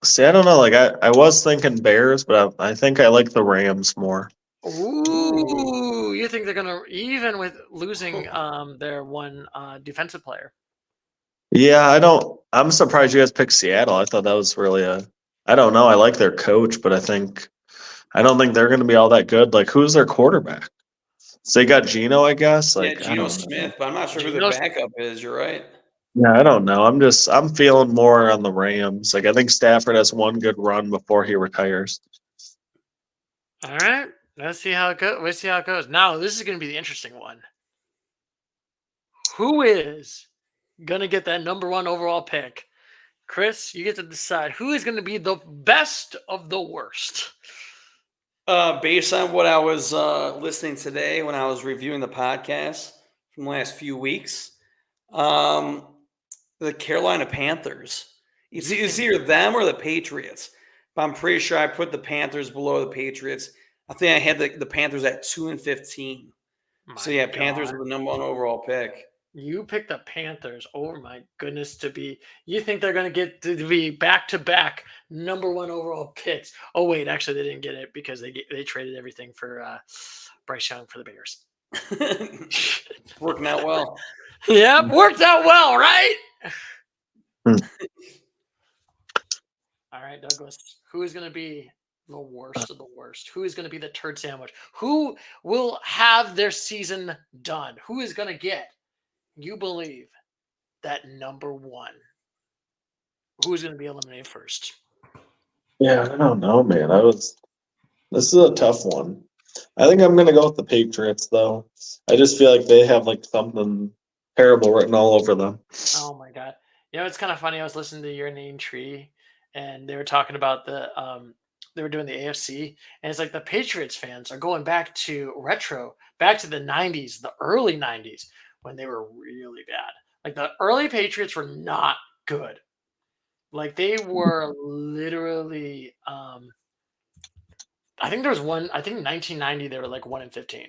See, I don't know. Like I was thinking Bears, but I think I like the Rams more. Ooh, you think they're going to, even with losing their one defensive player? Yeah, I'm surprised you guys picked Seattle. I thought that was really I don't know. I like their coach, but I don't think they're going to be all that good. Like, who's their quarterback? So they got Geno, I guess. Like, Geno Smith, but I'm not sure who the backup is. You're right. Yeah, I don't know. I'm feeling more on the Rams. Like, I think Stafford has one good run before he retires. All right, let's see how it goes. Let's see how it goes. Now, this is going to be the interesting one. Who is going to get that number 1 overall pick? Chris, you get to decide who is going to be the best of the worst. Based on what I was listening today when I was reviewing the podcast from the last few weeks, the Carolina Panthers. It's either them or the Patriots. But I'm pretty sure I put the Panthers below the Patriots. I think I had the Panthers at 2-15. So yeah, Panthers are the number 1 overall pick. You picked the Panthers. Oh my goodness, you think they're going to get to be back-to-back number 1 overall picks. Oh wait, actually they didn't get it because they traded everything for Bryce Young for the Bears. Working out well. Yep, worked out well, right? All right, Douglas. Who is going to be the worst of the worst? Who is going to be the turd sandwich? Who will have their season done? Who is going to get, you believe, that number 1? Who is going to be eliminated first? Yeah, I don't know, man. This is a tough one. I think I'm gonna go with the Patriots, though. I just feel like they have like something terrible written all over them. Oh my god! It's kind of funny. I was listening to Your Name Tree, and they were talking about they were doing the AFC, and it's like the Patriots fans are going back to back to the '90s, the early '90s when they were really bad. Like the early Patriots were not good. Like they were literally. I think there was one. I think in 1990 they were like 1-15.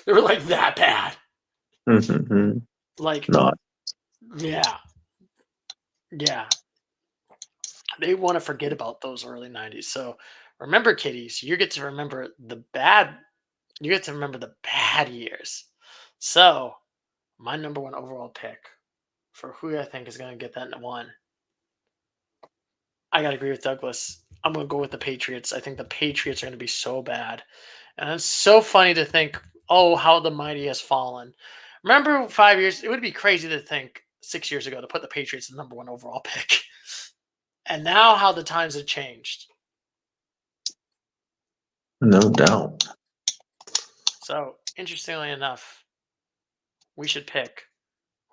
They were like that bad. Mm-hmm. Like not. Yeah. They want to forget about those early 90s. So remember, kiddies, you get to remember the bad. You get to remember the bad years. So my number 1 overall pick for who I think is going to get that 1. I got to agree with Douglas. I'm going to go with the Patriots. I think the Patriots are going to be so bad. And it's so funny to think, oh, how the mighty has fallen. Remember 5 years? It would be crazy to think 6 years ago to put the Patriots the number 1 overall pick. And now how the times have changed. No doubt. So, interestingly enough, we should pick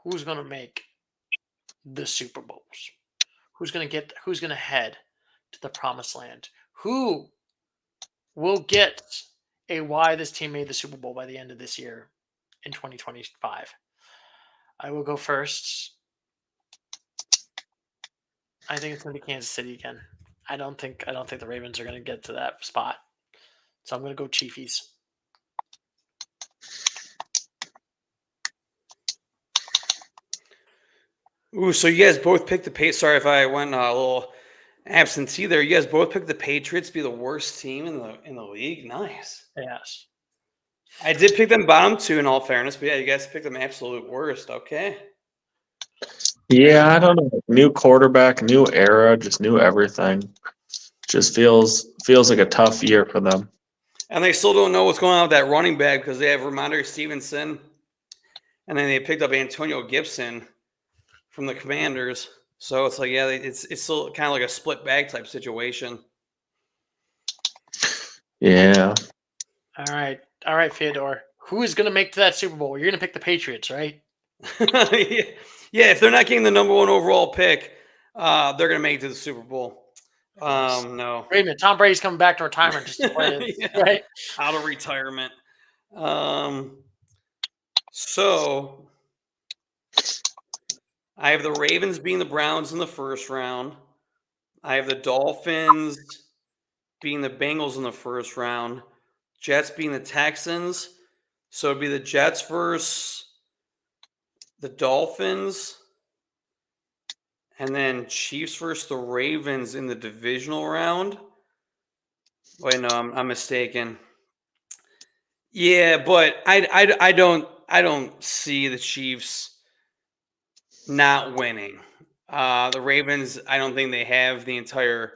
who's going to make the Super Bowls. Who's going to head to the promised land? Who will get a why this team made the Super Bowl by the end of this year in 2025? I will go first. I think it's going to be Kansas City again. I don't think the Ravens are going to get to that spot. So I'm going to go Chiefies. Ooh, so you guys both picked the Patriots. Sorry if I went a little absentee there. You guys both picked the Patriots to be the worst team in the league. Nice. Yes. I did pick them bottom 2 in all fairness, but yeah, you guys picked them absolute worst. Okay. Yeah, I don't know. New quarterback, new era, just new everything. Just feels like a tough year for them. And they still don't know what's going on with that running back because they have Ramondre Stevenson, and then they picked up Antonio Gibson from the Commanders. So it's like, yeah, it's still kind of like a split bag type situation. Yeah. All right, Fyodor. Who is going to make to that Super Bowl? You're going to pick the Patriots, right? Yeah, if they're not getting the number 1 overall pick, they're going to make it to the Super Bowl. No. Wait a minute. Tom Brady's coming back to retirement just to play Yeah, right? Out of retirement. So I have the Ravens being the Browns in the first round. I have the Dolphins being the Bengals in the first round. Jets being the Texans. So it'd be the Jets versus the Dolphins. And then Chiefs versus the Ravens in the divisional round. Wait, no, I'm mistaken. Yeah, but I don't see the Chiefs not winning. The Ravens, I don't think they have the entire,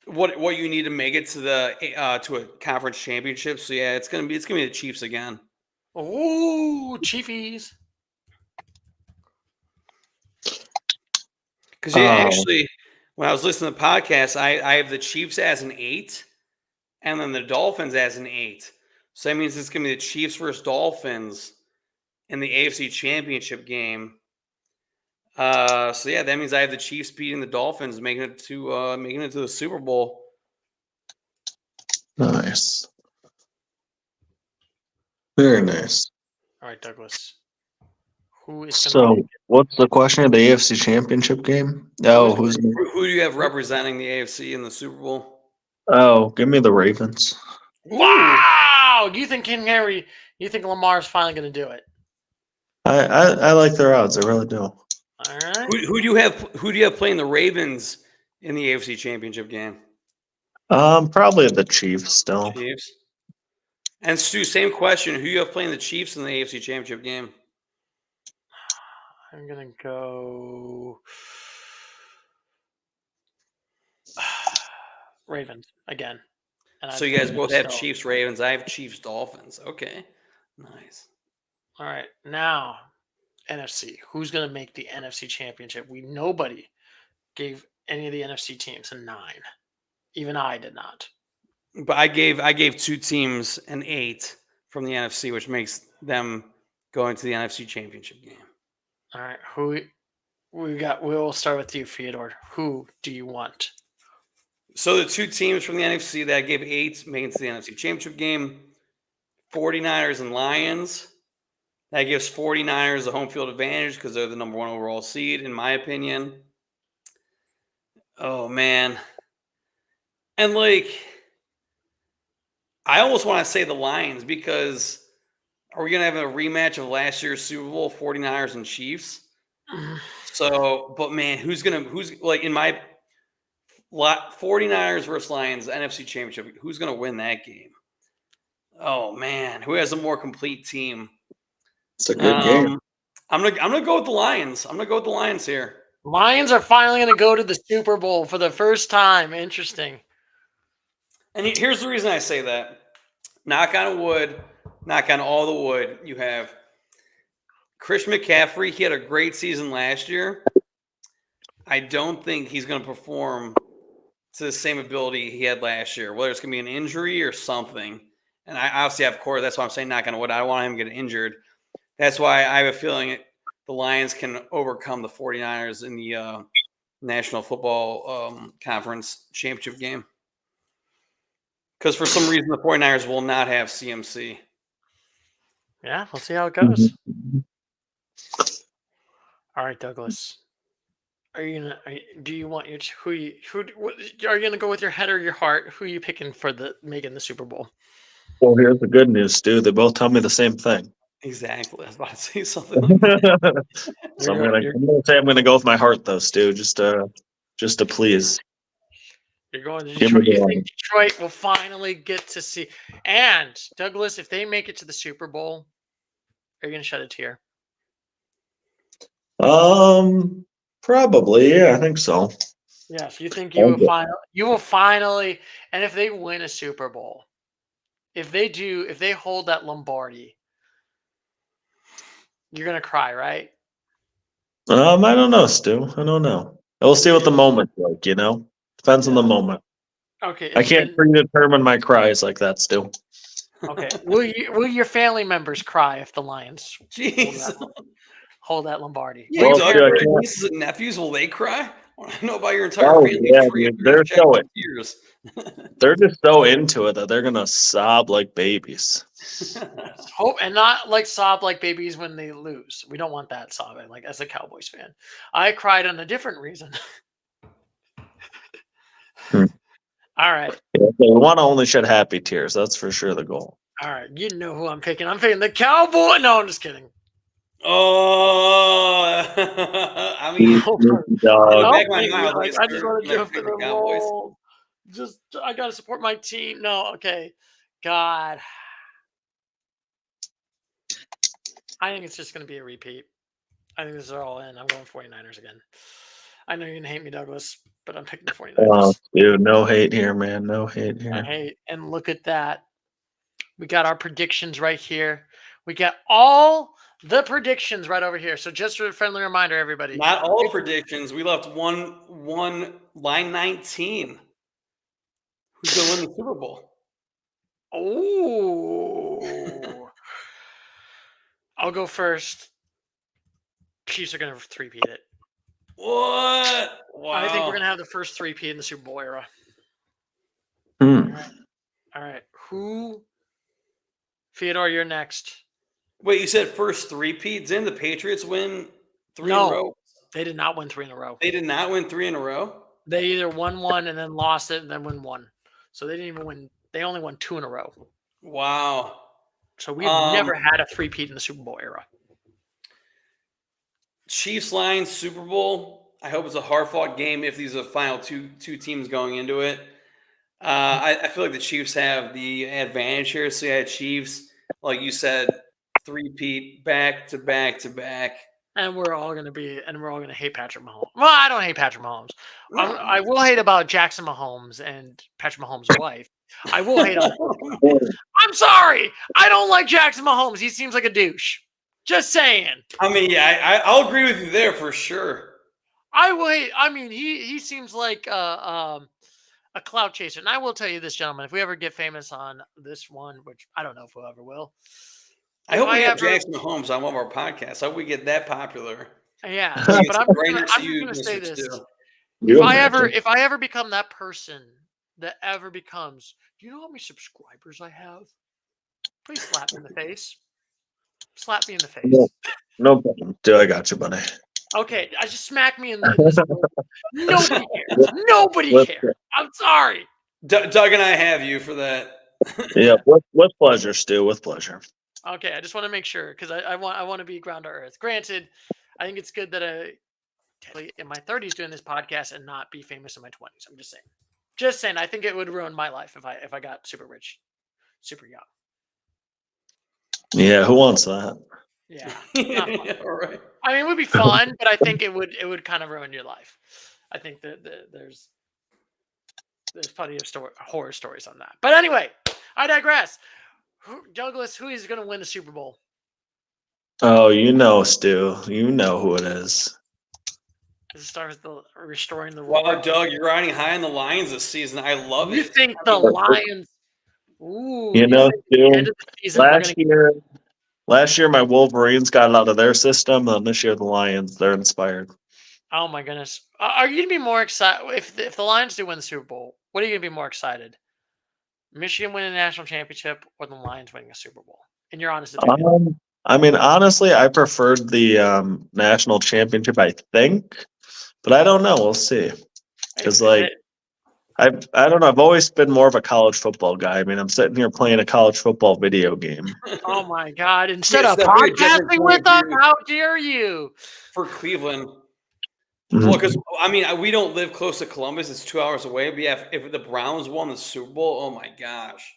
what you need to make it to to a conference championship. So yeah, it's gonna be the Chiefs again. Oh, Chiefies. Because actually, when I was listening to the podcast, I have the Chiefs as an 8, and then the Dolphins as an 8. So that means it's gonna be the Chiefs versus Dolphins in the AFC Championship game. So yeah, that means I have the Chiefs beating the Dolphins, making it to the Super Bowl. Nice. Very nice. All right, Douglas. Who is going to So, make what's the question of the AFC Championship game? Oh, who's? Who do you have representing the AFC in the Super Bowl? Oh, give me the Ravens. it? Wow! You think King Henry? You think Lamar's finally going to do it? I like their odds. I really do. All right. Who do you have? Who do you have playing the Ravens in the AFC Championship game? Probably the Chiefs still. Chiefs. And Stu, same question. Who do you have playing the Chiefs in the AFC Championship game? I'm going to go Ravens again. And So you guys both have Chiefs Ravens. I have Chiefs Dolphins. Okay, nice. All right, now NFC. Who's going to make the NFC Championship? Nobody gave any of the NFC teams a 9. Even I did not. But I gave two teams an 8 from the NFC, which makes them go into the NFC Championship game. All right, who we got? We'll start with you, Fyodor. Who do you want? So the two teams from the NFC that I gave 8 made it to the NFC Championship game, 49ers and Lions. That gives 49ers the home field advantage because they're the number 1 overall seed, in my opinion. Oh, man. And, I almost want to say the Lions because are we going to have a rematch of last year's Super Bowl, 49ers and Chiefs? So, but, man, who's in my 49ers versus Lions NFC Championship, who's going to win that game? Oh, man. Who has a more complete team? It's a good game. I'm gonna go with the Lions. I'm gonna go with the Lions here. Lions are finally going to go to the Super Bowl for the first time. Interesting. And here's the reason I say that. Knock on wood, knock on all the wood. You have Chris McCaffrey. He had a great season last year. I don't think he's going to perform to the same ability he had last year, whether it's going to be an injury or something. And I obviously have Corey. That's why I'm saying knock on wood. I don't want him to get injured. That's why I have a feeling the Lions can overcome the 49ers in the National Football Conference championship game. Because for some reason, the 49ers will not have CMC. Yeah, we'll see how it goes. Mhm. All right, Douglas. Are you gonna? Do you want your are you gonna go with your head or your heart? Who are you picking for making the Super Bowl? Well, here's the good news, Stu. They both tell me the same thing. Exactly. I was about to say something like that. So I'm gonna say I'm gonna go with my heart though, Stu, just to please. You're going to Give me Detroit. the You one. think Detroit will finally get to see? And Douglas, if they make it to the Super Bowl, are you gonna shed a tear? Probably, yeah, I think so. Yes, you think I'll get- you will finally, and if they win a Super Bowl, if they hold that Lombardi, you're gonna cry, right? I don't know, Stu. I don't know. We'll see what the moment's like, Depends on the Yeah. moment. Okay, I can't predetermine my cries like that, Stu. Okay. Will your family members cry if the Lions Jeez. hold that Lombardi? Yeah, Well, Doug, Stu, I your can't- nieces and nephews, will they cry? I want to know about your entire Oh, family yeah, tree. dude, You're gonna shed so tears. they're just so into it that they're gonna sob like babies. Hope and not like sob like babies when they lose. We don't want that sobbing. Like as a Cowboys fan, I cried on a different reason. Hmm. All right, Yeah, we want to only shed happy tears. That's for sure the goal. all right. You know who I'm picking. I'm picking the Cowboy. No, I'm just kidding. Oh, I mean, Dog. back my Maybe, mouth, like, I just want to jump in the Cowboys. role. Just I gotta support my team. No, okay. God. I think it's just gonna be a repeat. I think this is all in. I'm going 49ers again. I know you're gonna hate me, Douglas, but I'm picking the 49ers. Oh, dude, no hate here, man. No hate here. I hate. And look at that. We got our predictions right here. We got all the predictions right over here. So just a friendly reminder, everybody. Not all predictions. We left one line 19. Who's gonna win the Super Bowl? Oh. I'll go first. Chiefs are going to three-peat it. What? Wow. I think we're gonna have the first three-peat in the Super Bowl era. Hmm. All right. Who? Theodore, you're next. Wait, you said first three-peat? Didn't the Patriots win three in a No, row? they did not win 3 in a row. They did not win 3 in a row? They either won one and then lost it and then won one. So they didn't even win. They only won 2 in a row. Wow. So we've never had a three-peat in the Super Bowl era. Chiefs Lions Super Bowl. I hope it's a hard-fought game if these are the final two teams going into it. I feel like the Chiefs have the advantage here. So yeah, Chiefs, like you said, three-peat back to back to back. And we're all gonna hate Patrick Mahomes. Well, I don't hate Patrick Mahomes. No. I will hate about Jackson Mahomes and Patrick Mahomes' wife. I will hate on. I'm sorry. I don't like Jackson Mahomes. He seems like a douche. Just saying. I mean, yeah, I'll agree with you there for sure. I will hate. I mean, he seems like a clout chaser. And I will tell you this, gentlemen, if we ever get famous on this one, which I don't know if we'll ever will. I hope we have Jackson Mahomes on one of our podcasts. I hope we get that popular. Yeah, but I'm just gonna say this: if I ever become that person that ever becomes, do you know how many subscribers I have? Please slap me in the face. Slap me in the face. No problem. Dude, I got you, buddy. Okay, I just smack me in this. Nobody cares. Nobody cares. I'm sorry. Doug and I have you for that. Yeah, with pleasure, Stu. With pleasure. Okay, I just want to make sure because I want to be ground to earth. Granted, I think it's good that I in my 30s doing this podcast and not be famous in my 20s. I'm just saying. Just saying. I think it would ruin my life if I got super rich, super young. Yeah, who wants that? Yeah. All right. I mean, it would be fun, but I think it would kind of ruin your life. I think that there's plenty of horror stories on that. But anyway, I digress. Douglas, who is going to win the Super Bowl? Oh, you know, Stu. You know who it is. Does it start with the restoring the Wow, roar? Doug, you're riding high on the Lions this season. I love it. You think the Lions? Ooh, you know, Stu. End of the season, last year my Wolverines got it out of their system, and this year the Lions, they're inspired. Oh my goodness, are you gonna be more excited if the Lions do win the Super Bowl? What are you gonna be more excited? Michigan winning a national championship or the Lions winning a Super Bowl? In your honest opinion. I mean, honestly, I preferred the national championship, I think, but I don't know. We'll see. Because I don't know. I've always been more of a college football guy. I mean, I'm sitting here playing a college football video game. Oh my God! Instead of podcasting with us, how dare you? For Cleveland. Well, because I mean, we don't live close to Columbus; it's 2 hours away. But yeah, if the Browns won the Super Bowl, oh my gosh!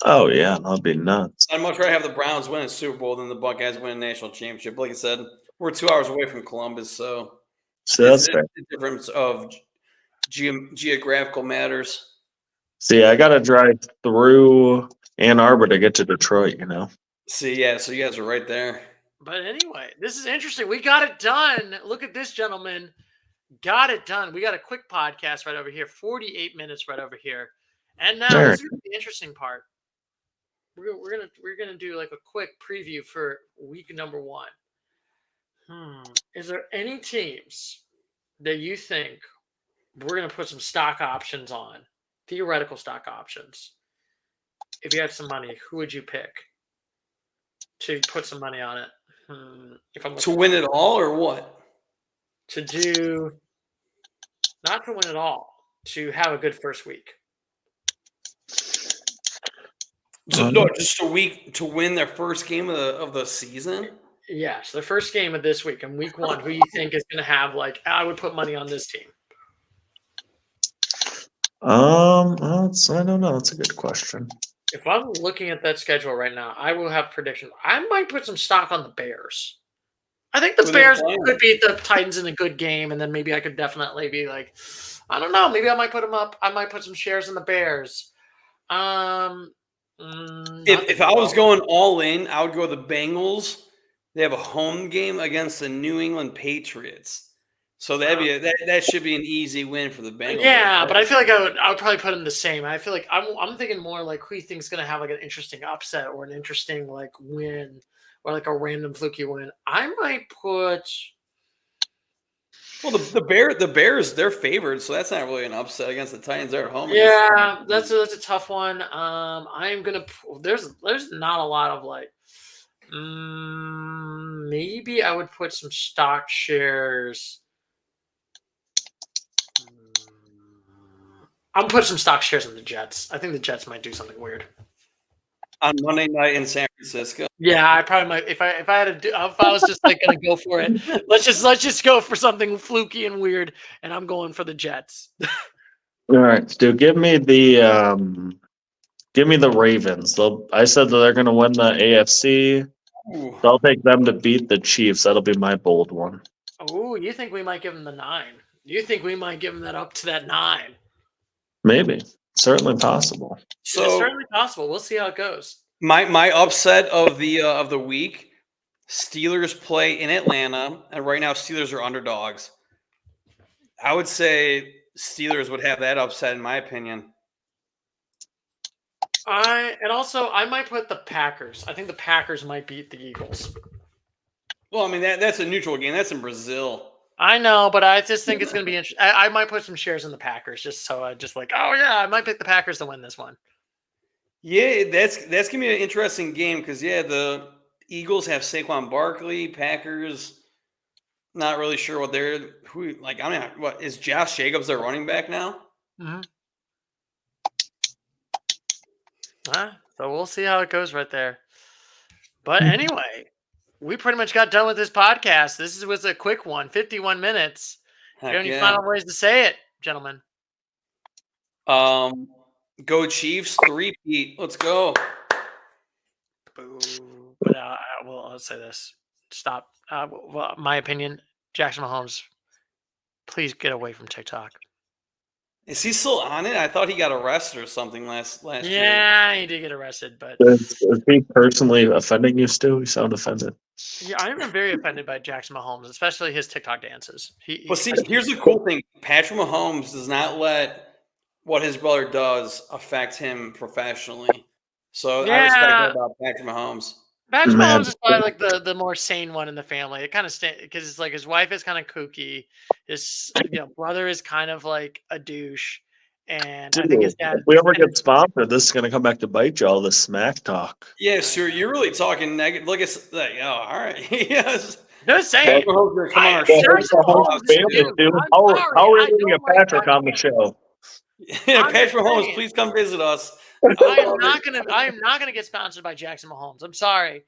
Oh yeah, that'd be nuts. I'd much rather have the Browns win a Super Bowl than the Buckeyes win a national championship. Like I said, we're 2 hours away from Columbus, so that's fair. The difference of geographical matters. See, I got to drive through Ann Arbor to get to Detroit. You know. See, yeah, so you guys are right there. But anyway, this is interesting. We got it done. Look at this, gentlemen. Got it done. We got a quick podcast right over here. 48 minutes right over here. And now this is the interesting part. We're gonna do like a quick preview for week number 1. Is there any teams that you think we're gonna put some stock options on? Theoretical stock options. If you had some money, who would you pick to put some money on it? To win it all or what? To do, not to win it all, to have a good first week. Just a week to win their first game of the season? Yes, the first game of this week in week 1. Who you think is going to have, like, I would put money on this team? I don't know. That's a good question. If I'm looking at that schedule right now, I will have predictions. I might put some stock on the Bears. I think the Bears could beat the Titans in a good game, and then maybe I could definitely be like, I don't know, maybe I might put them up. I might put some shares in the Bears. If I was going all in, I would go the Bengals. They have a home game against the New England Patriots. So that should be an easy win for the Bengals. Yeah, but I feel like I would probably put them the same. I feel like I'm thinking more like who you think's going to have like an interesting upset or an interesting like win or like a random fluky win. I might put Well, the Bears, they're favored, so that's not really an upset against the Titans. They're at home. Yeah, that's a tough one. I'm gonna. There's not a lot of like. Maybe I would put some stock shares. I'm putting some stock shares in the Jets. I think the Jets might do something weird. On Monday night in San Francisco. Yeah, I probably might. If I had to, if I was just like gonna go for it, let's just go for something fluky and weird, and I'm going for the Jets. All right, Stu, give me the Ravens. I said that they're going to win the AFC. Ooh. So I'll take them to beat the Chiefs. That'll be my bold one. Oh, you think we might give them the 9? You think we might give them that up to that 9? Maybe. Certainly possible. So it's certainly possible. We'll see how it goes. My upset of the week, Steelers play in Atlanta, and right now Steelers are underdogs. I would say Steelers would have that upset, in my opinion. I might put the Packers. I think the Packers might beat the Eagles. Well, I mean that's a neutral game. That's in Brazil. I know, but I just think it's going to be interesting. I might put some shares in the Packers just so I just like, oh yeah, I might pick the Packers to win this one. Yeah, that's gonna be an interesting game because the Eagles have Saquon Barkley, Packers. Not really sure what what is Josh Jacobs their running back now? Mm-hmm. So we'll see how it goes right there. But anyway, we pretty much got done with this podcast. This was a quick one, 51 minutes. Do you have any final ways to say it, gentlemen? Go Chiefs, 3-peat. Let's go. Boo. But I'll say this. Stop. Well, my opinion, Jackson Mahomes, please get away from TikTok. Is he still on it? I thought he got arrested or something last year. Yeah, he did get arrested, but Is he personally offending you, Stu? You sound offended. yeah, I am very offended by Jackson Mahomes, especially his TikTok dances. Here's the cool thing: Patrick Mahomes does not let what his brother does affect him professionally. So I respect that about Patrick Mahomes. Patrick Mahomes is probably like the more sane one in the family. It kind of because it's like his wife is kind of kooky, his brother is kind of like a douche, and Dude, I think his dad. If we ever get sponsored, this is going to come back to bite you. All this smack talk. Yeah, sure. You're really talking negative. Look at that. Oh, all right. Yes. Just saying. Come on our How are we going to get Patrick on the show? Yeah, Patrick Mahomes, please come visit us. I am not gonna get sponsored by Jackson Mahomes. I'm sorry.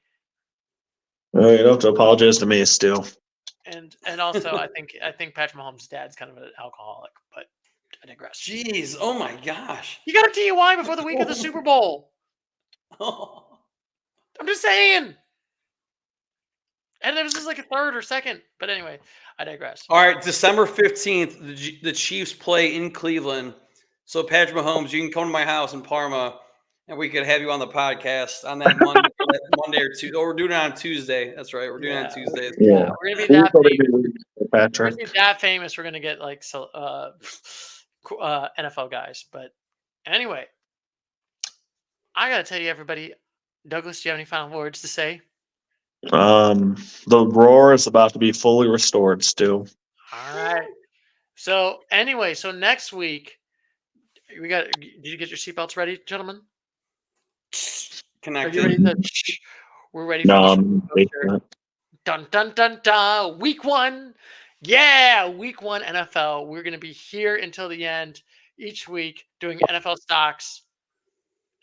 You don't have to apologize to me, Stu. And also, I think Patrick Mahomes' dad's kind of an alcoholic, but I digress. Jeez, oh my gosh, he got a DUI before the week of the Super Bowl. I'm just saying. And it was just like a third or second, but anyway, I digress. All right, December 15th, the Chiefs play in Cleveland. So Patrick Mahomes, you can come to my house in Parma, and we could have you on the podcast on that Monday or Tuesday. Oh, we're doing it on Tuesday. That's right, we're doing it on Tuesdays. Yeah, we're gonna be that famous. Patrick. We're gonna be that famous. We're gonna get like NFL guys. But anyway, I gotta tell you, everybody. Douglas, do you have any final words to say? The roar is about to be fully restored, Stu. All right. So anyway, next week we got. Did you get your seatbelts ready, gentlemen? Connected. Are you ready we're ready for the dun dun dun dun. Week 1. Yeah, week 1 NFL. We're gonna be here until the end each week doing NFL stocks,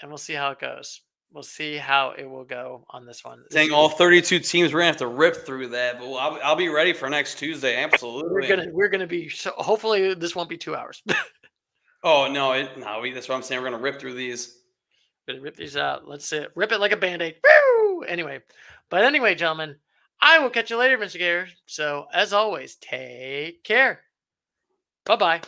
and we'll see how it goes. We'll see how it will go on this one. Saying all 32 teams, we're gonna have to rip through that, but I'll be ready for next Tuesday. Absolutely. We're gonna be. So hopefully this won't be 2 hours. Oh no, that's what I'm saying. We're gonna rip through these. Gonna rip these out. Let's see. Rip it like a Band-Aid. Woo! Anyway, gentlemen, I will catch you later, Mr. Gator. So as always, take care. Bye-bye.